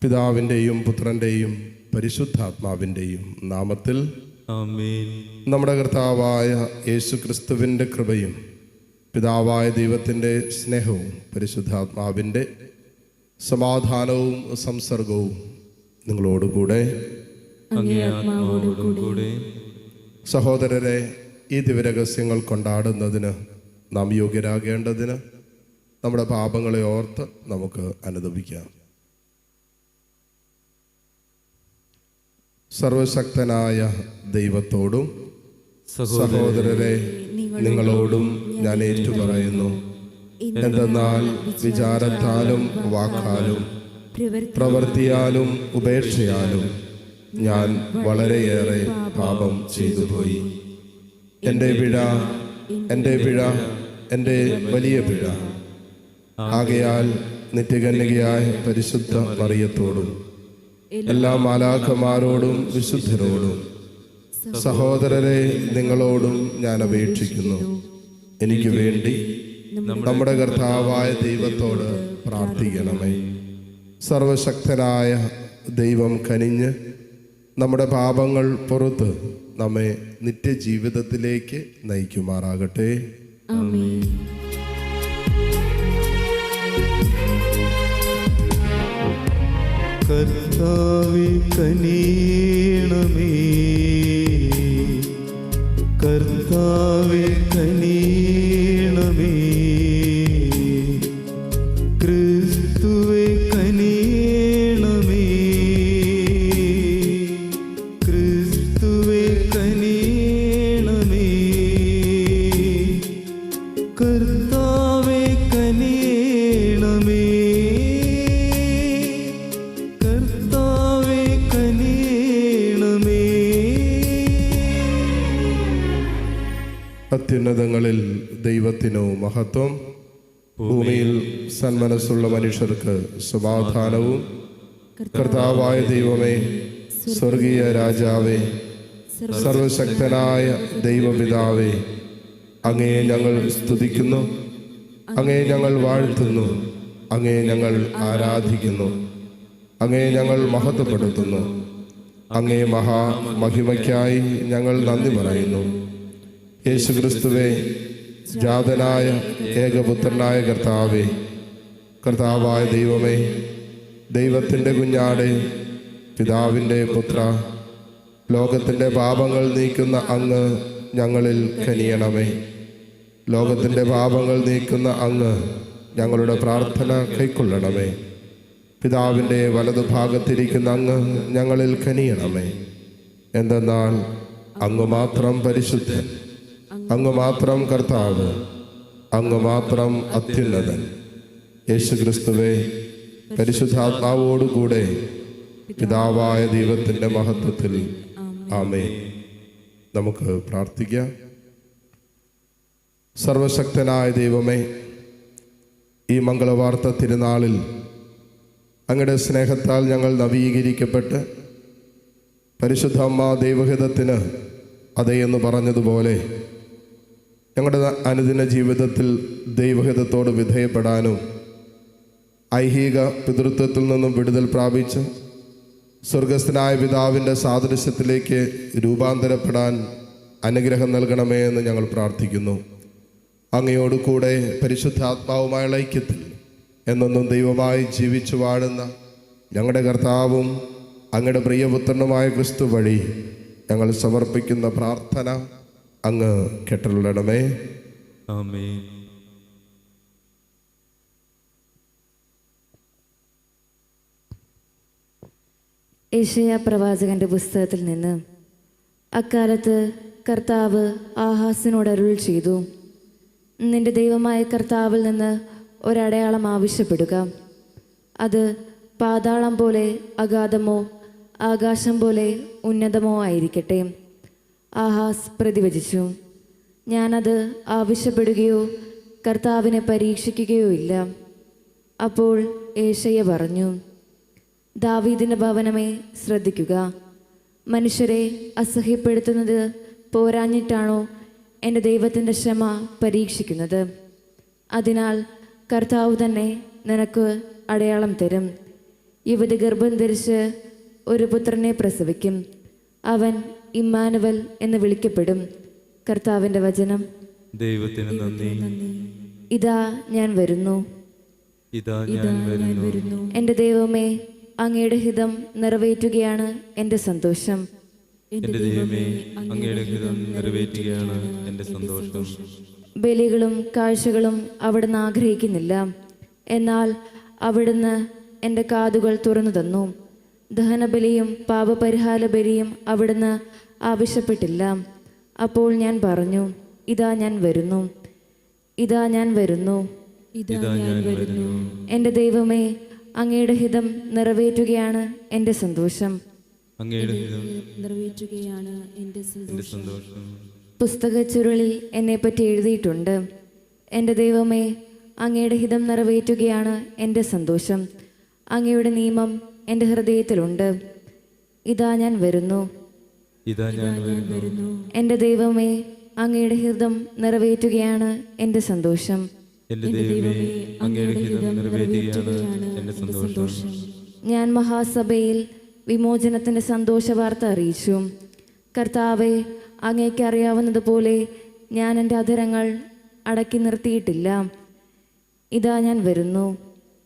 പിതാവിൻ്റെയും പുത്രൻ്റെയും പരിശുദ്ധാത്മാവിൻ്റെയും നാമത്തിൽ ആമേൻ. നമ്മുടെ കർത്താവായ യേശുക്രിസ്തുവിൻ്റെ കൃപയും പിതാവായ ദൈവത്തിൻ്റെ സ്നേഹവും പരിശുദ്ധാത്മാവിൻ്റെ സമാധാനവും സംസർഗവും നിങ്ങളോടുകൂടെ. സഹോദരരെ, ഈ ദിവ്യരഹസ്യങ്ങൾ കൊണ്ടാടുന്നതിന് നാം യോഗ്യരാകേണ്ടതിന് നമ്മുടെ പാപങ്ങളെ ഓർത്ത് നമുക്ക് അനുദപിക്കാം. സർവശക്തനായ ദൈവത്തോടും സഹോദരരെ നിങ്ങളോടും ഞാൻ ഏറ്റുപറയുന്നു. എന്തെന്നാൽ വിചാരത്താലും വാക്കാലും പ്രവൃത്തിയാലും ഉപേക്ഷയാലും ഞാൻ വളരെയേറെ പാപം ചെയ്തുപോയി. എൻ്റെ പിഴ, എൻ്റെ വലിയ പിഴ. ആകയാൽ നിത്യകന്യകയായ പരിശുദ്ധ മറിയത്തോടും എല്ലാ മാലാഖമാരോടും വിശുദ്ധരോടും സഹോദരരെ നിങ്ങളോടും ഞാൻ അപേക്ഷിക്കുന്നു, എനിക്ക് വേണ്ടി നമ്മുടെ കർത്താവായ ദൈവത്തോട് പ്രാർത്ഥിക്കണമേ. സർവശക്തനായ ദൈവം കനിഞ്ഞ് നമ്മുടെ പാപങ്ങൾ പുറത്ത് നമ്മെ നിത്യജീവിതത്തിലേക്ക് നയിക്കുമാറാകട്ടെ. ആമേൻ. കർത്താവേ കനിയണമേ, കർത്താവേ കനിയണമേ, ക്രിസ്തുവേ കനിയണമേ, ക്രിസ്തുവേ കനിയണമേ, കർത്താവേ കനിയണമേ, അത്യുന്നതങ്ങളിൽ ദൈവത്തിനു മഹത്വം, ഭൂമിയിൽ സന്മനസ്സുള്ള മനുഷ്യർക്ക് സമാധാനവും. കർത്താവായ ദൈവമേ, സ്വർഗീയ രാജാവേ, സർവശക്തനായ ദൈവപിതാവേ, അങ്ങയെ ഞങ്ങൾ സ്തുതിക്കുന്നു, അങ്ങയെ ഞങ്ങൾ വാഴ്ത്തുന്നു, അങ്ങയെ ഞങ്ങൾ ആരാധിക്കുന്നു, അങ്ങയെ ഞങ്ങൾ മഹത്വപ്പെടുത്തുന്നു. അങ്ങേ മഹാമഹിമയ്ക്കായി ഞങ്ങൾ നന്ദി പറയുന്നു. യേശുക്രിസ്തുവേ, ജാതനായ ഏകപുത്രനായ കർത്താവേ, കർത്താവായ ദൈവമേ, ദൈവത്തിൻ്റെ കുഞ്ഞാടേ, പിതാവിൻ്റെ പുത്ര, ലോകത്തിൻ്റെ പാപങ്ങൾ നീക്കുന്ന അങ്ങ് ഞങ്ങളിൽ കനിയണമേ. ലോകത്തിൻ്റെ പാപങ്ങൾ നീക്കുന്ന അങ്ങ് ഞങ്ങളുടെ പ്രാർത്ഥന കൈക്കൊള്ളണമേ. പിതാവിൻ്റെ വലതുഭാഗത്തിരിക്കുന്ന അങ്ങ് ഞങ്ങളിൽ കനിയണമേ. എന്തെന്നാൽ അങ്ങ് മാത്രം പരിശുദ്ധൻ, അങ്ങ് മാത്രം കർത്താവ്, അങ്ങ് മാത്രം അത്യുന്നതൻ. യേശുക്രിസ്തുവേ, പരിശുദ്ധാത്മാവോടുകൂടെ പിതാവായ ദൈവത്തിൻ്റെ മഹത്വത്തിൽ ആമേൻ. നമുക്ക് പ്രാർത്ഥിക്കാം. സർവശക്തനായ ദൈവമേ, ഈ മംഗളവാർത്ത തിരുനാളിൽ അങ്ങയുടെ സ്നേഹത്താൽ ഞങ്ങൾ നവീകരിക്കപ്പെട്ട് പരിശുദ്ധ അമ്മ ദൈവഹിതത്തിന് അതേയെന്ന് പറഞ്ഞതുപോലെ ഞങ്ങളുടെ അനുദിന ജീവിതത്തിൽ ദൈവഹിതത്തോട് വിധേയപ്പെടാനും ഐഹിക പിതൃത്വത്തിൽ നിന്നും വിടുതൽ പ്രാപിച്ച് സ്വർഗസ്ഥനായ പിതാവിൻ്റെ സാദൃശ്യത്തിലേക്ക് രൂപാന്തരപ്പെടാൻ അനുഗ്രഹം നൽകണമേ എന്ന് ഞങ്ങൾ പ്രാർത്ഥിക്കുന്നു. അങ്ങയോട് കൂടെ പരിശുദ്ധാത്മാവുമായുള്ള ഐക്യത്തിൽ എന്നൊന്നും ദൈവമായി ജീവിച്ചു വാഴുന്ന ഞങ്ങളുടെ കർത്താവും അങ്ങയുടെ പ്രിയപുത്രനുമായ ക്രിസ്തു വഴി ഞങ്ങൾ സമർപ്പിക്കുന്ന പ്രാർത്ഥന അങ്ങ് കേട്ടരുളണമേ. ആമേൻ. യെശയ്യാ പ്രവാചകന്റെ പുസ്തകത്തിൽ നിന്ന്. അക്കാലത്ത് കർത്താവ് ആഹാസിനോട് അരുൾ ചെയ്തു, നിന്റെ ദൈവമായ കർത്താവിൽ നിന്ന് ഒരടയാളം ആവശ്യപ്പെടുക. അത് പാതാളം പോലെ അഗാധമോ ആകാശം പോലെ ഉന്നതമോ ആയിരിക്കട്ടെ. ആഹാസ് പ്രതിവചിച്ചു, ഞാനത് ആവശ്യപ്പെടുകയോ കർത്താവിനെ പരീക്ഷിക്കുകയോ ഇല്ല. അപ്പോൾ യെശയ്യാ പറഞ്ഞു, ദാവീദിന്റെ ഭവനമേ ശ്രദ്ധിക്കുക. മനുഷ്യരെ അസഹ്യപ്പെടുത്തുന്നത് പോരാഞ്ഞിട്ടാണോ എൻ്റെ ദൈവത്തിൻ്റെ ക്ഷമ പരീക്ഷിക്കുന്നത്? അതിനാൽ കർത്താവ് തന്നെ നിനക്ക് അടയാളം തരും. യുവതി ഗർഭം ധരിച്ച് ഒരു പുത്രനെ പ്രസവിക്കും. അവൻ ഇമ്മാനുവൽ എന്ന് വിളിക്കപ്പെടും. കർത്താവിൻ്റെ വചനം. ദൈവത്തിന് നന്ദി. ഇതാ ഞാൻ വരുന്നു. ഇതാ ഞാൻ വരുന്നു. എൻ്റെ ദൈവമേ, അങ്ങയുടെ ഹിതം നിറവേറ്റുകയാണ് എൻ്റെ സന്തോഷം. എന്റെ ദൈവമേ, അങ്ങയുടെ ഹിതം നിറവേറ്റുകയാണ് എന്റെ സന്തോഷം. ബലികളും കാഴ്ചകളും അവിടുന്ന് ആഗ്രഹിക്കുന്നില്ല. എന്നാൽ അവിടുന്ന് എൻ്റെ കാതുകൾ തുറന്നു തന്നു. ദഹനബലിയും പാപപരിഹാര ബലിയും അവിടുന്ന് ആവശ്യപ്പെട്ടില്ല. അപ്പോൾ ഞാൻ പറഞ്ഞു, ഇതാ ഞാൻ വരുന്നു. ഇതാ ഞാൻ വരുന്നു. ഇതാ ഞാൻ വരുന്നു. എൻ്റെ ദൈവമേ, അങ്ങയുടെ ഹിതം നിറവേറ്റുകയാണ് എൻ്റെ സന്തോഷം. അങ്ങയുടെ ഹിതം നിറവേറ്റുകയാണ് എൻ്റെ എന്റെ സന്തോഷം. പുസ്തക ചുരുളിൽ എന്നെപ്പറ്റി എഴുതിയിട്ടുണ്ട്. എൻ്റെ ദൈവമേ, അങ്ങയുടെ ഹിതം നിറവേറ്റുകയാണ് എൻ്റെ സന്തോഷം. അങ്ങയുടെ നിയമം എൻ്റെ ഹൃദയത്തിലുണ്ട്. ഇതാ ഞാൻ വരുന്നു. ഇതാ ഞാൻ വരുന്നു. എൻ്റെ ദൈവമേ, അങ്ങയുടെ ഹിതം നിറവേറ്റുകയാണ് എൻ്റെ സന്തോഷം. എന്റെ ദൈവമേ, അങ്ങയുടെ ഹിതം നിറവേറ്റുകയാണ് എന്റെ സന്തോഷം. ഞാൻ മഹാസഭയിൽ വിമോചനത്തിൻ്റെ സന്തോഷ വാർത്ത അറിയിച്ചു. കർത്താവെ, അങ്ങേക്ക് അറിയാവുന്നതുപോലെ ഞാൻ എൻ്റെ അധരങ്ങൾ അടക്കി നിർത്തിയിട്ടില്ല. ഇതാ ഞാൻ വരുന്നു.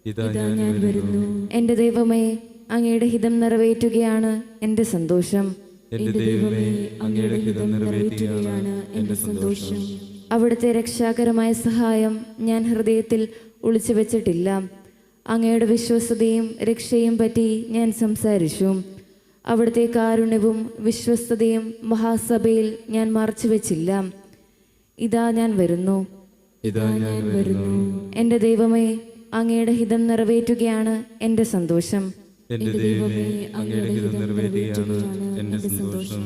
ഇതാ ഞാൻ വരുന്നു. എൻ്റെ ദൈവമേ, അങ്ങയുടെ ഹിതം നിറവേറ്റുകയാണ് എൻ്റെ സന്തോഷം. എന്റെ ദൈവമേ, അങ്ങയുടെ ഹിതം നിറവേറ്റുകയാണ് എന്റെ സന്തോഷം. അവിടുത്തെ രക്ഷാകരമായ സഹായം ഞാൻ ഹൃദയത്തിൽ ഒളിച്ചു വെച്ചിട്ടില്ല. അങ്ങയുടെ വിശ്വസ്തതയും രക്ഷയും പറ്റി ഞാൻ സംസാരിച്ചു. അവിടുത്തെ കാരുണ്യവും വിശ്വസ്തതയും മഹാസഭയിൽ ഞാൻ മറച്ചുവെച്ചില്ല. ഇതാ ഞാൻ വരുന്നു. ഇതാ ഞാൻ വരുന്നു. എൻ്റെ ദൈവമേ, അങ്ങയുടെ ഹിതം നിറവേറ്റുകയാണ് എൻ്റെ സന്തോഷം. എന്റെ ദൈവമേ, അങ്ങയുടെ ഹിതം നിറവേറ്റുകയാണ് എന്റെ സന്തോഷം.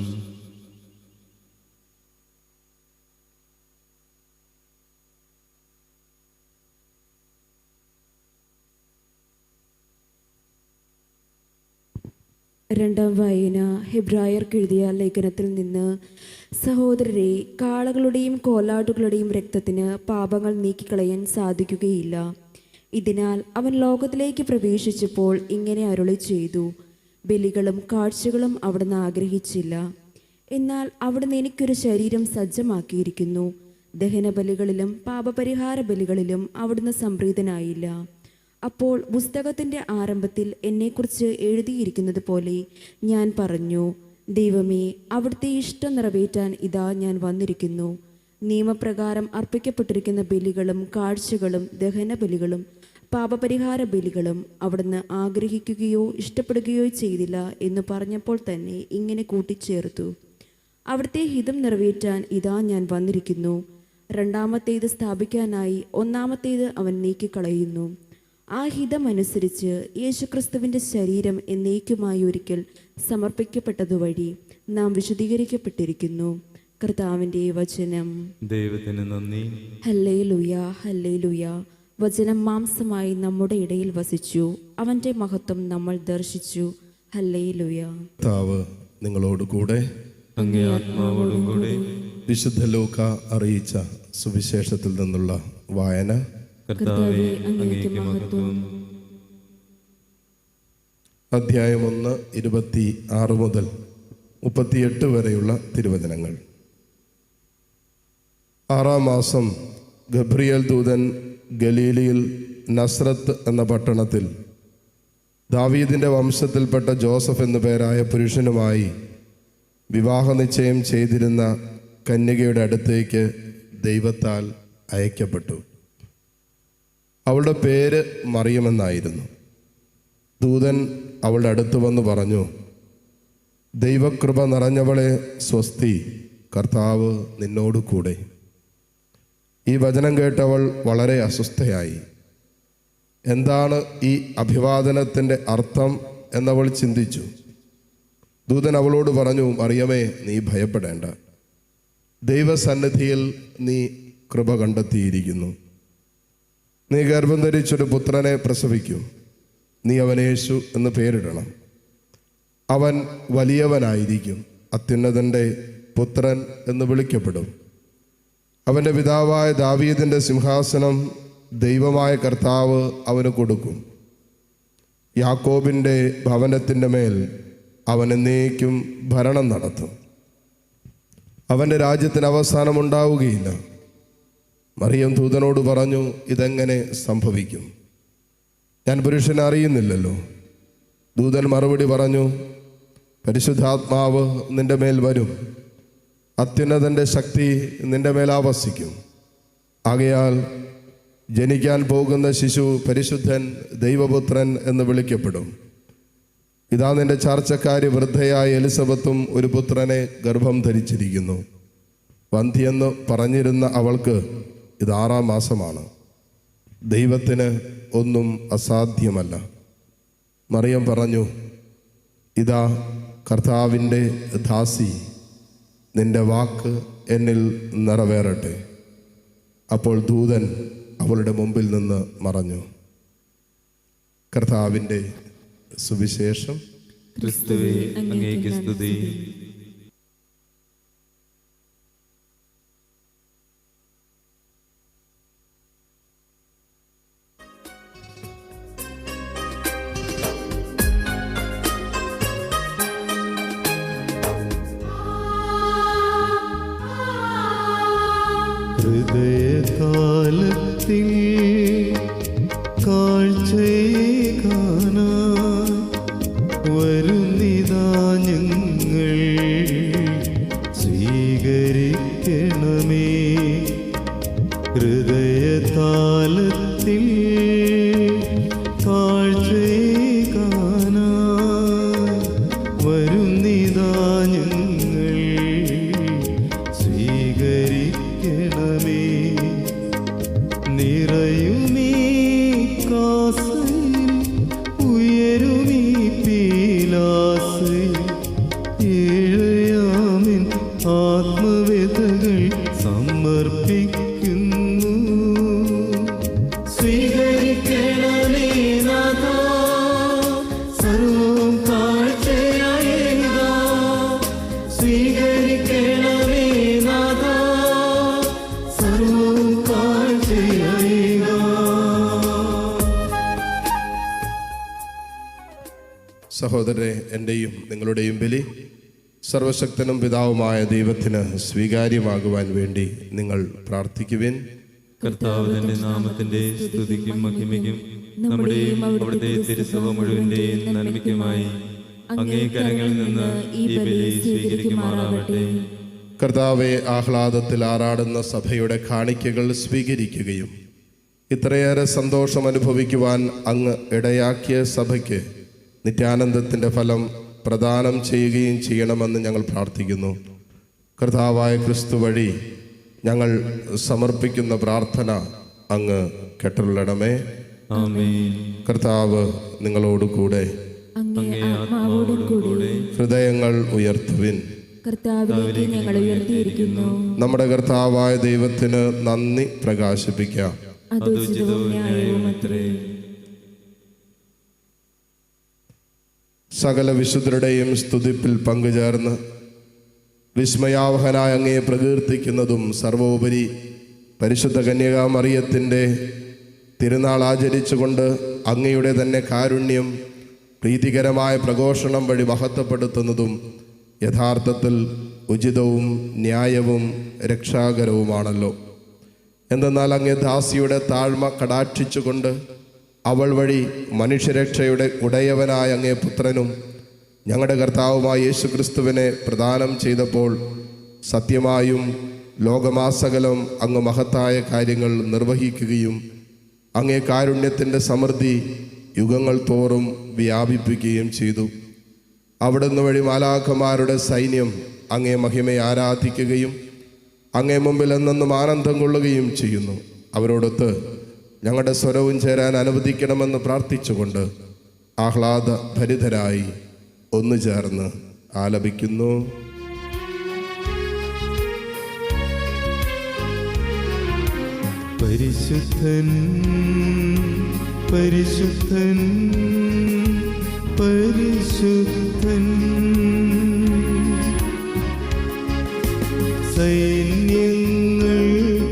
രണ്ടാം വായന ഹെബ്രായർക്ക് എഴുതിയ ലേഖനത്തിൽ നിന്ന്. സഹോദരരെ, കാളകളുടെയും കോലാടുകളുടെയും രക്തത്തിന് പാപങ്ങൾ നീക്കിക്കളയാൻ സാധിക്കുകയില്ല. ഇതിനാൽ അവൻ ലോകത്തിലേക്ക് പ്രവേശിച്ചപ്പോൾ ഇങ്ങനെ അരുളി ചെയ്തു, ബലികളും കാഴ്ചകളും അവിടുന്ന് ആഗ്രഹിച്ചില്ല. എന്നാൽ അവിടുന്ന് എനിക്കൊരു ശരീരം സജ്ജമാക്കിയിരിക്കുന്നു. ദഹനബലികളിലും പാപപരിഹാര ബലികളിലും അവിടുന്ന് സംപ്രീതനായില്ല. അപ്പോൾ പുസ്തകത്തിൻ്റെ ആരംഭത്തിൽ എന്നെക്കുറിച്ച് എഴുതിയിരിക്കുന്നത് പോലെ ഞാൻ പറഞ്ഞു, ദൈവമേ, അവിടുത്തെ ഇഷ്ടം നിറവേറ്റാൻ ഇതാ ഞാൻ വന്നിരിക്കുന്നു. നിയമപ്രകാരം അർപ്പിക്കപ്പെട്ടിരിക്കുന്ന ബലികളും കാഴ്ചകളും ദഹനബലികളും പാപപരിഹാര ബലികളും അവിടുന്ന് ആഗ്രഹിക്കുകയോ ഇഷ്ടപ്പെടുകയോ ചെയ്തില്ല എന്ന് പറഞ്ഞപ്പോൾ തന്നെ ഇങ്ങനെ കൂട്ടിച്ചേർത്തു, അവിടുത്തെ ഹിതം നിറവേറ്റാൻ ഇതാ ഞാൻ വന്നിരിക്കുന്നു. രണ്ടാമത്തേത് സ്ഥാപിക്കാനായി ഒന്നാമത്തേത് അവൻ നീക്കിക്കളയുന്നു. ആ ഹിതമനുസരിച്ച് യേശുക്രിസ്തുവിൻ്റെ ശരീരം എന്നേക്കുമായി ഒരിക്കൽ സമർപ്പിക്കപ്പെട്ടതുവഴി നാം വിശുദ്ധീകരിക്കപ്പെട്ടിരിക്കുന്നു. കർത്താവിൻ്റെ വചനം. ദൈവത്തിന് നന്ദി. Hallelujah, hallelujah. വചനം മാംസമായി നമ്മുടെ ഇടയിൽ വസിച്ചു, അവൻ്റെ മഹത്വം നമ്മൾ ദർശിച്ചു. ഹല്ലേലൂയ. കർത്താവ് നിങ്ങളോട് കൂടെ. അങ്ങേ ആത്മാവോടും കൂടെ. വിശുദ്ധ ലൂക്ക അറിയിച്ച സുവിശേഷത്തിൽ നിന്നുള്ള വായന. കർത്താവേ, അങ്ങേക്ക് മഹത്വം. അധ്യായം 1 26 മുതൽ 38 വരെയുള്ള തിരുവചനങ്ങൾ. 6-ാം മാസം ഗബ്രിയേൽ ദൂതൻ ഗലീലയിൽ നസ്രത്ത് എന്ന പട്ടണത്തിൽ ദാവീദിൻ്റെ വംശത്തിൽപ്പെട്ട ജോസഫ് എന്നു പേരായ പുരുഷനുമായി വിവാഹ നിശ്ചയം ചെയ്തിരുന്ന കന്യകയുടെ അടുത്തേക്ക് ദൈവത്താൽ അയക്കപ്പെട്ടു. അവളുടെ പേര് മറിയമെന്നായിരുന്നു. ദൂതൻ അവളുടെ അടുത്ത് വന്ന് പറഞ്ഞു, ദൈവകൃപ നിറഞ്ഞവളെ സ്വസ്തി, കർത്താവ് നിന്നോട് കൂടെ. ഈ വചനം കേട്ടവൾ വളരെ അസ്വസ്ഥയായി. എന്താണ് ഈ അഭിവാദനത്തിൻ്റെ അർത്ഥം എന്നവൾ ചിന്തിച്ചു. ദൂതൻ അവളോട് പറഞ്ഞു, മറിയമേ, നീ ഭയപ്പെടേണ്ട. ദൈവസന്നിധിയിൽ നീ കൃപ കണ്ടെത്തിയിരിക്കുന്നു. നീ ഗർഭം ധരിച്ചൊരു പുത്രനെ പ്രസവിക്കും. നീ അവന് യേശു എന്ന് പേരിടണം. അവൻ വലിയവനായിരിക്കും, അത്യുന്നതൻ്റെ പുത്രൻ എന്ന് വിളിക്കപ്പെടും. അവൻ്റെ പിതാവായ ദാവീദിൻ്റെ സിംഹാസനം ദൈവമായ കർത്താവ് അവന് കൊടുക്കും. യാക്കോബിൻ്റെ ഭവനത്തിൻ്റെ മേൽ അവൻ എന്നേക്കും ഭരണം നടത്തും. അവൻ്റെ രാജ്യത്തിന് അവസാനം ഉണ്ടാവുകയില്ല. മറിയം ദൂതനോട് പറഞ്ഞു, ഇതെങ്ങനെ സംഭവിക്കും? ഞാൻ പുരുഷനെ അറിയുന്നില്ലല്ലോ. ദൂതൻ മറുപടി പറഞ്ഞു, പരിശുദ്ധാത്മാവ് നിന്റെ മേൽ വരും, അത്യുന്നതൻ്റെ ശക്തി നിന്റെ മേൽ ആവസിക്കും. ആകയാൽ ജനിക്കാൻ പോകുന്ന ശിശു പരിശുദ്ധൻ, ദൈവപുത്രൻ എന്ന് വിളിക്കപ്പെടും. ഇതാ നിന്റെ ചാർച്ചക്കാരി വൃദ്ധയായ എലിസബത്തും ഒരു പുത്രനെ ഗർഭം ധരിച്ചിരിക്കുന്നു. വന്ധ്യെന്ന് പറഞ്ഞിരുന്ന അവൾക്ക് ഇത് 6-ാം മാസമാണ്. ദൈവത്തിന് ഒന്നും അസാധ്യമല്ല. മറിയം പറഞ്ഞു, ഇതാ കർത്താവിൻ്റെ ദാസി, നിന്റെ വാക്ക് എന്നിൽ നിറവേറട്ടെ. അപ്പോൾ ദൂതൻ അവളുടെ മുമ്പിൽ നിന്ന് മറഞ്ഞു. കർത്താവിൻ്റെ സുവിശേഷം. ക്രിസ്തുവേ, അങ്ങേക്ക് സ്തുതി. ഹൃദയതാലത്തിൽ കാഴ്ചയേകാനായി വരുന്നിതാ ഞങ്ങൾ, സ്വീകരിക്കണമേ. ഹൃദയതാലത്തിൽ കാഴ്ചയേകാനായി വരുന്നിതാ ഞങ്ങൾ, സ്വീകരിക്കണമേ. നിറയുമീ കാസയിൽ ഉയരുമീ പീലാസയിൽ, ഏഴയാമിൻ ആത്മവേദകൾ സമർപ്പിക്കുന്നു. സ്വീകരിക്കണമേ നാഥാ, സർവ്വം കാഴ്ചയായേകാ. സ്വീകരിക്കണമേ നാഥാ, സർവ്വം കാഴ്ചയായേകാ. സഹോദരരെ, എൻ്റെയും നിങ്ങളുടെയും ബലി സർവശക്തനും പിതാവുമായ ദൈവത്തിന് സ്വീകാര്യമാകുവാൻ വേണ്ടി നിങ്ങൾ പ്രാർത്ഥിക്കുവിൻ. കർത്താവ് തന്റെ നാമത്തിന്റെ സ്തുതിക്കും മഹിമയ്ക്കും നമ്മുടെയും അവിടുത്തെ തിരുസഭ മുഴുവന്റെയും നന്മയ്ക്കുമായി അങ്ങേ കരങ്ങളിൽ നിന്ന് ഈ ബലി സ്വീകരിക്കുമാറാവട്ടെ. കർത്താവെ, ആഹ്ലാദത്തിൽ ആറാടുന്ന സഭയുടെ കാണിക്കകൾ സ്വീകരിക്കുകയും ഇത്രയേറെ സന്തോഷം അനുഭവിക്കുവാൻ അങ്ങ് ഇടയാക്കിയ സഭയ്ക്ക് നിത്യാനന്ദത്തിൻ്റെ ഫലം പ്രദാനം ചെയ്യുകയും ചെയ്യണമെന്ന് ഞങ്ങൾ പ്രാർത്ഥിക്കുന്നു. കർത്താവായ ക്രിസ്തു വഴി ഞങ്ങൾ സമർപ്പിക്കുന്ന പ്രാർത്ഥന അങ്ങ് കേട്ടുള്ളണമേ. ആമേൻ. കർത്താവ് നിങ്ങളോട് കൂടെ. അങ്ങേ ആത്മാവോടും കൂടെ. ഹൃദയങ്ങൾ ഉയർത്തുവിൻ. കർത്താവിലേക്ക് ഞങ്ങൾ ഉയർത്തിയിരിക്കുന്നു. നമ്മുടെ കർത്താവായ ദൈവത്തിന് നന്ദി പ്രകാശിപ്പിക്കാം. അതുചിതവും ന്യായവുമത്രേ. സകല വിശുദ്ധരുടെയും സ്തുതിപ്പിൽ പങ്കുചേർന്ന് വിസ്മയാവഹനായ അങ്ങയെ പ്രകീർത്തിക്കുന്നതും സർവോപരി പരിശുദ്ധ കന്യകാമറിയത്തിൻ്റെ തിരുനാൾ ആചരിച്ചുകൊണ്ട് അങ്ങയുടെ തന്നെ കാരുണ്യം പ്രീതികരമായ പ്രഘോഷണം വഴി മഹത്വപ്പെടുത്തുന്നതും യഥാർത്ഥത്തിൽ ഉചിതവും ന്യായവും രക്ഷാകരവുമാണല്ലോ. എന്തെന്നാൽ അങ്ങേ ദാസിയുടെ താഴ്മ കടാക്ഷിച്ചുകൊണ്ട് അവൾ വഴി മനുഷ്യരക്ഷയുടെ ഉടയവനായ അങ്ങേ പുത്രനും ഞങ്ങളുടെ കർത്താവുമായ യേശു ക്രിസ്തുവിനെ പ്രദാനം ചെയ്തപ്പോൾ സത്യമായും ലോകമാസകലം അങ്ങ് മഹത്തായ കാര്യങ്ങൾ നിർവഹിക്കുകയും അങ്ങേ കാരുണ്യത്തിൻ്റെ സമൃദ്ധി യുഗങ്ങൾ തോറും വ്യാപിപ്പിക്കുകയും ചെയ്തു. അവിടുന്ന് വഴി മാലാഖമാരുടെ സൈന്യം അങ്ങേ മഹിമയെ ആരാധിക്കുകയും അങ്ങേ മുമ്പിൽ എന്നെന്നും ആനന്ദം കൊള്ളുകയും ചെയ്യുന്നു. അവരോടൊത്ത് ഞങ്ങളുടെ സ്വരവും ചേരാൻ അനുവദിക്കണമെന്ന് പ്രാർത്ഥിച്ചുകൊണ്ട് ആഹ്ലാദ ഭരിതരായി ഒന്നു ചേർന്ന് ആലപിക്കുന്നു. പരിശുദ്ധൻ പരിശുദ്ധൻ പരിശുദ്ധൻ, സൈന്യങ്ങൾ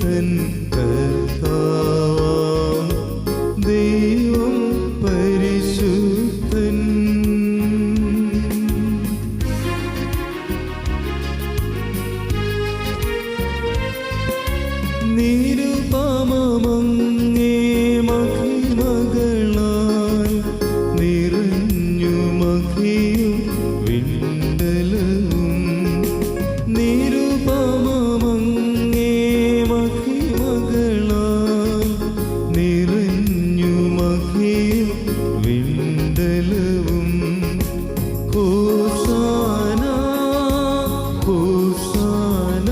തൻ കർത്താവാം ദൈവം പരിശുദ്ധൻ. മഹിയും വിണ്ടലവും നിരുപമമങ്ങേ മഹിമകളാൽ നിറഞ്ഞു മഹിയും വിണ്ടലവും ഹോസാന ഹോസാന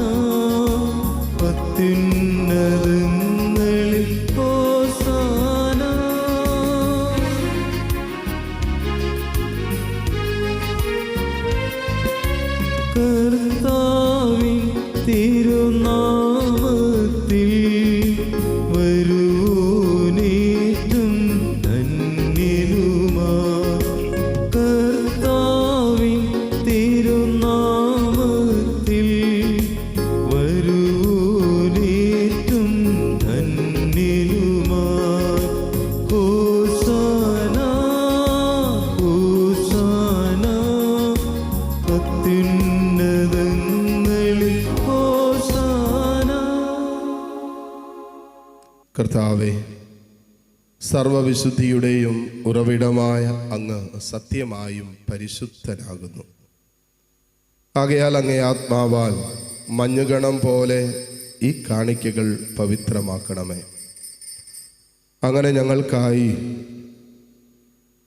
അത്യുന്നതങ്ങളിൽ ഹോസാന. കർത്താവിൻ തിരുനാമത്തിൽ വരുവോനേറ്റം ധന്യനുമാ. കർത്താവിൻ തിരുനാമത്തിൽ വരുവോനേറ്റം ധന്യനുമാ. ഹോസാന ഹോസാന അത്യുന്നതങ്ങളിൽ ഹോസാന. കർത്താവേ, സർവവിശുദ്ധിയുടെയും ഉറവിടമായ അങ്ങ് സത്യമായും പരിശുദ്ധനാകുന്നു. ആകയാൽ അങ്ങേ ആത്മാവാൽ മഞ്ഞുകണം പോലെ ഈ കാണിക്കകൾ പവിത്രമാക്കണമേ. അങ്ങനെ ഞങ്ങൾക്കായി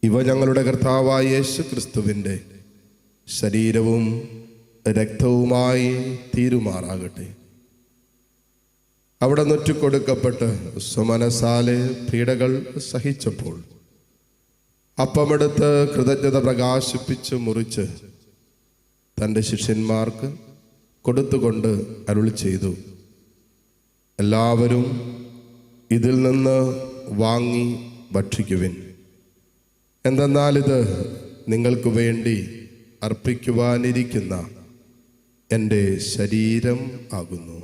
ഇവ ഞങ്ങളുടെ കർത്താവായ യേശു ക്രിസ്തുവിൻ്റെ ശരീരവും രക്തവുമായി തീരുമാറാകട്ടെ. അവിടെ നൊറ്റിക്കൊടുക്കപ്പെട്ട് സ്വമനസാലെ പീഡകൾ സഹിച്ചപ്പോൾ അപ്പമെടുത്ത് കൃതജ്ഞത പ്രകാശിപ്പിച്ച് മുറിച്ച് തൻ്റെ ശിഷ്യന്മാർക്ക് കൊടുത്തുകൊണ്ട് അരുളി ചെയ്തു, എല്ലാവരും ഇതിൽ നിന്ന് വാങ്ങി ഭക്ഷിക്കുവിൻ. എന്തെന്നാൽ ഇത് നിങ്ങൾക്ക് വേണ്ടി അർപ്പിക്കുവാനിരിക്കുന്ന എൻ്റെ ശരീരം ആകുന്നു.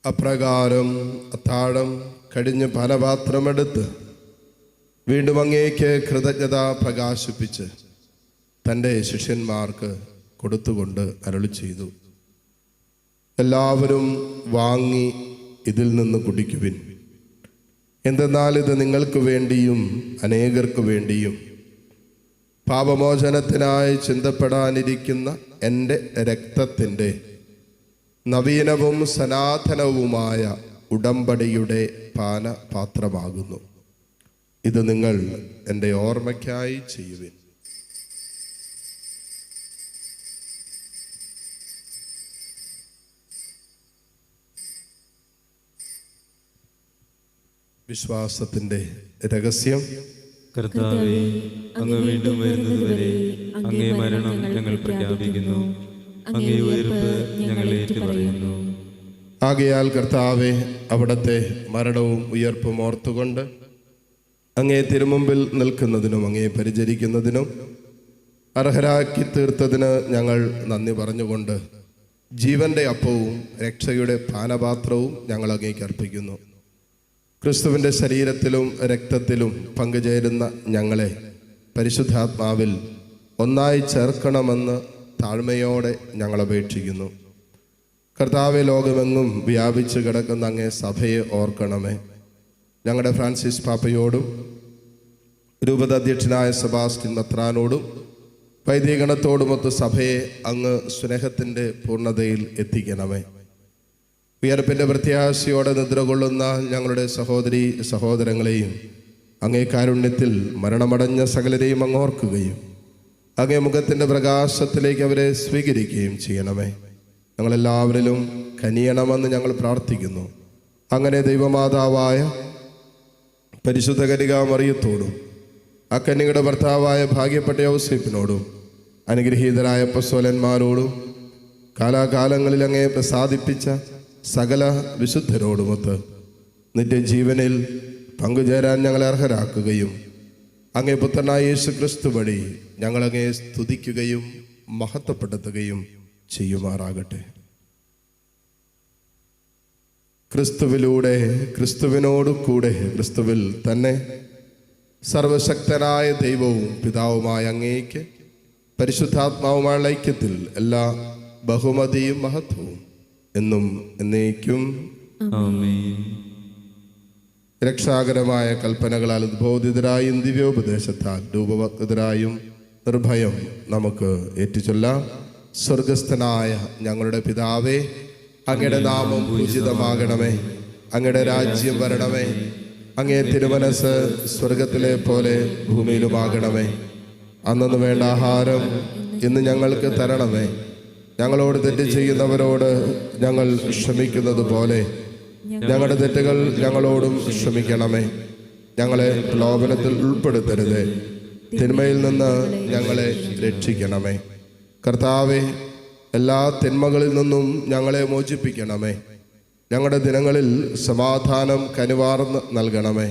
അപ്രകാരം അത്താഴം കഴിഞ്ഞ് പാനപാത്രമെടുത്ത് വീണ്ടും അങ്ങേക്ക് കൃതജ്ഞത പ്രകാശിപ്പിച്ച് തൻ്റെ ശിഷ്യന്മാർക്ക് കൊടുത്തുകൊണ്ട് അരുളി ചെയ്തു, എല്ലാവരും വാങ്ങി ഇതിൽ നിന്ന് കുടിക്കുവിൻ. എന്തെന്നാൽ ഇത് നിങ്ങൾക്ക് വേണ്ടിയും അനേകർക്ക് വേണ്ടിയും പാപമോചനത്തിനായി ചിന്തപ്പെടാനിരിക്കുന്ന എൻ്റെ രക്തത്തിൻ്റെ നവീനവും സനാതനവുമായ ഉടമ്പടിയുടെ പാനപാത്രമാകുന്നു. ഇത് നിങ്ങൾ എൻ്റെ ഓർമ്മയ്ക്കായി ചെയ്യുവിൻ. വിശ്വാസത്തിൻ്റെ രഹസ്യം. കർത്താവേ, അങ്ങ് വീണ്ടും വരുന്നതുവരെ അങ്ങേ മരണം ഞങ്ങൾ പ്രഖ്യാപിക്കുന്നു, അങ്ങേ ഉയർപ്പ് ഞങ്ങൾ ഏറ്റുപറയുന്നു. ആകയാൽ കർത്താവെ, അവിടുത്തെ മരണവും ഉയർപ്പും ഓർത്തുകൊണ്ട് അങ്ങേ തിരുമുമ്പിൽ നിൽക്കുന്നതിനും അങ്ങേ പരിചരിക്കുന്നതിനും അർഹരാക്കി തീർത്തതിന് ഞങ്ങൾ നന്ദി പറഞ്ഞുകൊണ്ട് ജീവന്റെ അപ്പവും രക്ഷയുടെ പാനപാത്രവും ഞങ്ങൾ അങ്ങേക്ക് അർപ്പിക്കുന്നു. ക്രിസ്തുവിൻ്റെ ശരീരത്തിലും രക്തത്തിലും പങ്കുചേരുന്ന ഞങ്ങളെ പരിശുദ്ധാത്മാവിൽ ഒന്നായി ചേർക്കണമെന്ന് താഴ്മയോടെ ഞങ്ങൾ അപേക്ഷിക്കുന്നു. കർത്താവെ, ലോകമെങ്ങും വ്യാപിച്ചു കിടക്കുന്ന അങ്ങേ സഭയെ ഓർക്കണമേ. ഞങ്ങളുടെ ഫ്രാൻസിസ് പാപ്പയോടും രൂപത അധ്യക്ഷനായ സെബാസ്റ്റ്യൻ മെത്രാനോടും വൈദികഗണത്തോടുമൊത്ത് സഭയെ അങ്ങ് സ്നേഹത്തിൻ്റെ പൂർണ്ണതയിൽ എത്തിക്കണമേ. ഉയർപ്പിൻ്റെ പ്രത്യാശയോടെ നിദ്രകൊള്ളുന്ന ഞങ്ങളുടെ സഹോദരീ സഹോദരങ്ങളെയും അങ്ങേ കാരുണ്യത്തിൽ മരണമടഞ്ഞ സകലരെയും അങ്ങ് ഓർക്കുകയും അങ്ങേ മുഖത്തിൻ്റെ പ്രകാശത്തിലേക്ക് അവരെ സ്വീകരിക്കുകയും ചെയ്യണമേ. ഞങ്ങളെല്ലാവരിലും കനിയണമെന്ന് ഞങ്ങൾ പ്രാർത്ഥിക്കുന്നു. അങ്ങനെ ദൈവമാതാവായ പരിശുദ്ധ കന്യകാമറിയത്തോടും അക്കന്യകയുടെ ഭർത്താവായ ഭാഗ്യപ്പെട്ട യൗസേപ്പിനോടും അനുഗ്രഹീതരായ അപ്പോസ്തലന്മാരോടും കാലാകാലങ്ങളിൽ അങ്ങേ പ്രസാദിപ്പിച്ച സകല വിശുദ്ധരോടുമൊത്ത് നിത്യജീവനിൽ പങ്കുചേരാൻ ഞങ്ങളെ അർഹരാക്കുകയും അങ്ങേ പുത്രനായ യേശു ക്രിസ്തു വഴി ഞങ്ങളങ്ങേ സ്തുതിക്കുകയും മഹത്വപ്പെടുത്തുകയും ചെയ്യുമാറാകട്ടെ. ക്രിസ്തുവിലൂടെ, ക്രിസ്തുവിനോട് കൂടെ, ക്രിസ്തുവിൽ തന്നെ സർവശക്തനായ ദൈവവും പിതാവുമായ അങ്ങേക്ക് പരിശുദ്ധാത്മാവുമായുള്ള ഐക്യത്തിൽ എല്ലാ ബഹുമതിയും മഹത്വവും എന്നും എന്നേക്കും. ആമേൻ. രക്ഷാകരമായ കൽപ്പനകളാൽ ഉദ്ബോധിതരായും ദിവ്യോപദേശത്താൽ രൂപവത്കൃതരായും നിർഭയം നമുക്ക് ഏറ്റുചൊല്ലാം. സ്വർഗസ്ഥനായ ഞങ്ങളുടെ പിതാവേ, അങ്ങയുടെ നാമം പൂജിതമാകണമേ, അങ്ങയുടെ രാജ്യം വരണമേ, അങ്ങേ തിരുമനസ് സ്വർഗത്തിലെ പോലെ ഭൂമിയിലുമാകണമേ. അന്നു വേണ്ട ആഹാരം ഇന്ന് ഞങ്ങൾക്ക് തരണമേ. ഞങ്ങളോട് തെറ്റ് ചെയ്യുന്നവരോട് ഞങ്ങൾ ക്ഷമിക്കുന്നത് പോലെ ഞങ്ങളുടെ തെറ്റുകൾ ഞങ്ങളോടും ക്ഷമിക്കണമേ. ഞങ്ങളെ പ്രലോഭനത്തിൽ ഉൾപ്പെടുത്തരുത്, തിന്മയിൽ നിന്ന് ഞങ്ങളെ രക്ഷിക്കണമേ. കർത്താവേ, എല്ലാ തിന്മകളിൽ നിന്നും ഞങ്ങളെ മോചിപ്പിക്കണമേ. ഞങ്ങളുടെ ദിനങ്ങളിൽ സമാധാനം കനിവാർന്ന് നൽകണമേ.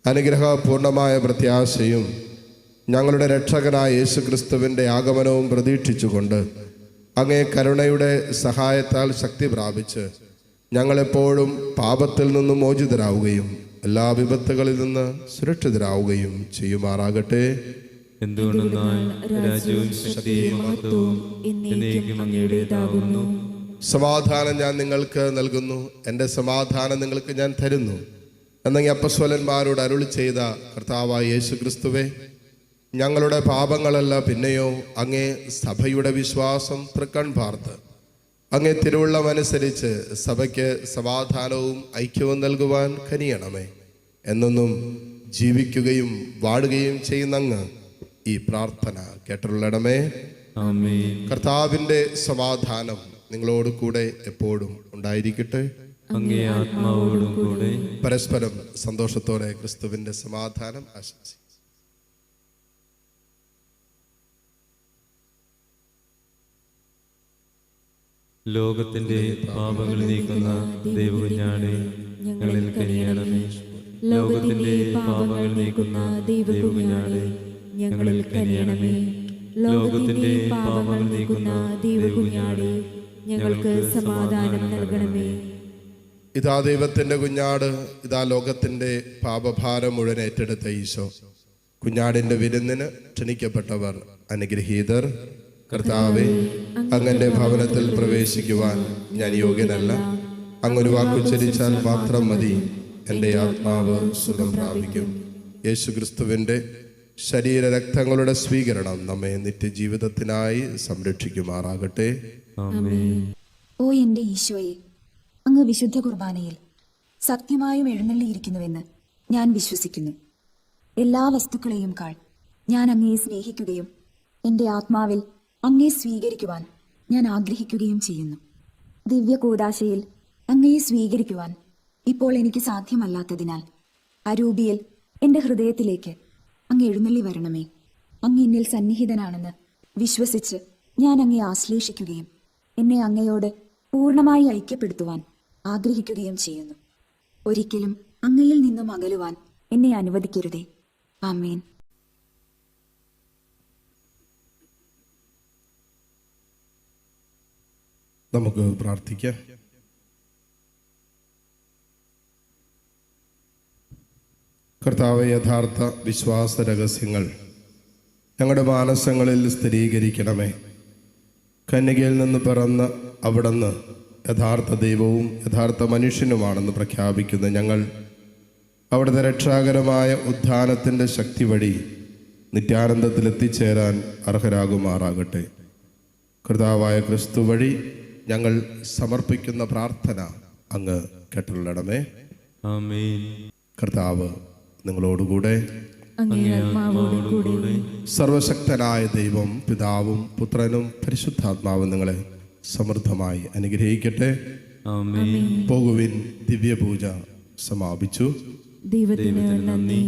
അനുഗ്രഹപൂർണമായ പ്രത്യാശയും ഞങ്ങളുടെ രക്ഷകനായ യേശുക്രിസ്തുവിൻ്റെ ആഗമനവും പ്രതീക്ഷിച്ചുകൊണ്ട് അങ്ങേ കരുണയുടെ സഹായത്താൽ ശക്തി പ്രാപിച്ച് ഞങ്ങളെപ്പോഴും പാപത്തിൽ നിന്നും മോചിതരാവുകയും എല്ലാ വിപത്തുകളിൽ നിന്ന് സുരക്ഷിതരാവുകയും ചെയ്യുമാറാകട്ടെ. എന്തുകൊണ്ടെന്നാൽ രാജ്യവും ശക്തിയും മഹത്വവും എന്നേക്കും അങ്ങയുടേതാകുന്നു. സമാധാനം ഞാൻ നിങ്ങൾക്ക് നൽകുന്നു, എൻ്റെ സമാധാനം നിങ്ങൾക്ക് ഞാൻ തരുന്നു എന്നെങ്കിൽ അപ്പസ്വലന്മാരോട് അരുളി ചെയ്ത കർത്താവായ യേശു ക്രിസ്തുവേ, ഞങ്ങളുടെ പാപങ്ങളല്ല പിന്നെയോ അങ്ങേ സഭയുടെ വിശ്വാസം തൃക്കൺ പാർത്ത് അങ്ങേ തിരുവുള്ളമനുസരിച്ച് സഭയ്ക്ക് സമാധാനവും ഐക്യവും നൽകുവാൻ കനിയണമേ. എന്നെന്നും ജീവിക്കുകയും വാഴുകയും ചെയ്യുന്ന അങ്ങ് ഈ പ്രാർത്ഥന കേട്ടുള്ളണമേ. ആമേൻ. കർത്താവിൻ്റെ സമാധാനം നിങ്ങളോട് കൂടെ എപ്പോഴും ഉണ്ടായിരിക്കട്ടെ. അങ്ങേ ആത്മാവോടും കൂടെ. പരസ്പരം സന്തോഷത്തോടെ ക്രിസ്തുവിൻ്റെ സമാധാനം ആശംസിക്കും. ലോകത്തിന്റെ പാപങ്ങൾ നീക്കുന്ന ദൈവകുഞ്ഞാടേ, ഞങ്ങളിൽ കനിയണമേ. ലോകത്തിന്റെ പാപങ്ങൾ നീക്കുന്ന ദൈവകുഞ്ഞാടേ, ഞങ്ങളിൽ കനിയണമേ. ലോകത്തിന്റെ പാപങ്ങൾ നീക്കുന്ന ദൈവകുഞ്ഞാടേ, ഞങ്ങൾക്ക് സമാധാനം നൽകണമേ. ഇതാ ദൈവത്തിൻ്റെ കുഞ്ഞാട്, ഇതാ ലോകത്തിൻ്റെ പാപഭാരം മുഴുവൻ ഏറ്റെടുത്ത ഈശോ. കുഞ്ഞാടിൻ്റെ വിരുന്നിന് ക്ഷണിക്കപ്പെട്ടവർ അനുഗ്രഹീതർ. കർത്താവേ, അങ്ങൻ്റെ ഭവനത്തിൽ പ്രവേശിക്കുവാൻ ഞാൻ യോഗ്യനല്ല. അങ്ങൊരു വാക്കുച്ചരിച്ചാൽ മാത്രം മതി, എൻ്റെ ആത്മാവ് സുഖം പ്രാപിക്കും. യേശു ക്രിസ്തുവിൻ്റെ ശരീരരക്തങ്ങളുടെ സ്വീകരണം നമ്മെ നിത്യജീവിതത്തിനായി സംരക്ഷിക്കുമാറാകട്ടെ. ആമേൻ. ഓ എൻ്റെ ഈശോയെ, അങ്ങ് വിശുദ്ധ കുർബാനയിൽ സത്യമായും എഴുന്നള്ളിയിരിക്കുന്നുവെന്ന് ഞാൻ വിശ്വസിക്കുന്നു. എല്ലാ വസ്തുക്കളെയും കാൾ ഞാൻ അങ്ങയെ സ്നേഹിക്കുകയും എൻ്റെ ആത്മാവിൽ അങ്ങയെ സ്വീകരിക്കുവാൻ ഞാൻ ആഗ്രഹിക്കുകയും ചെയ്യുന്നു. ദിവ്യ കൂദാശയിൽ അങ്ങയെ സ്വീകരിക്കുവാൻ ഇപ്പോൾ എനിക്ക് സാധ്യമല്ലാത്തതിനാൽ അരൂപിയിൽ എൻ്റെ ഹൃദയത്തിലേക്ക് അങ്ങ് എഴുന്നള്ളി വരണമേ. അങ്ങ് എന്നിൽ സന്നിഹിതനാണെന്ന് വിശ്വസിച്ച് ഞാൻ അങ്ങയെ ആശ്ലേഷിക്കുകയും എന്നെ അങ്ങയോട് പൂർണ്ണമായി ഐക്യപ്പെടുത്തുവാൻ ആഗ്രഹിക്കുകയും ചെയ്യുന്നു. ഒരിക്കലും അങ്ങയിൽ നിന്നും അകലുവാൻ എന്നെ അനുവദിക്കരുതേ. ആമേൻ. നമുക്ക് പ്രാർത്ഥിക്കാം. കർത്താവേ, യഥാർത്ഥ വിശ്വാസ രഹസ്യങ്ങൾ ഞങ്ങളുടെ മാനസങ്ങളിൽ സ്ഥിരീകരിക്കണമേ. കന്യകയിൽ നിന്ന് പിറന്ന അവിടുന്ന് യഥാർത്ഥ ദൈവവും യഥാർത്ഥ മനുഷ്യനുമാണെന്ന് പ്രഖ്യാപിക്കുന്ന ഞങ്ങൾ അവിടുത്തെ രക്ഷാകരമായ ഉത്ഥാനത്തിൻ്റെ ശക്തി വഴി നിത്യാനന്ദത്തിൽ എത്തിച്ചേരാൻ അർഹരാകുമാറാകട്ടെ. കർത്താവായ ക്രിസ്തു വഴി ഞങ്ങൾ സമർപ്പിക്കുന്ന പ്രാർത്ഥന അങ്ങ് കേട്ടുള്ളണമേ. ആമേൻ. കർത്താവ് നിങ്ങളോടുകൂടെ. അങ്ങേ ആത്മാവോടും കൂടെ. സർവശക്തനായ ദൈവം പിതാവും പുത്രനും പരിശുദ്ധാത്മാവും നിങ്ങളെ സമൃദ്ധമായി അനുഗ്രഹിക്കട്ടെ. ആമേൻ. പോകുവിൻ, ദിവ്യപൂജ സമാപിച്ചു. ദൈവത്തിന് നന്ദി.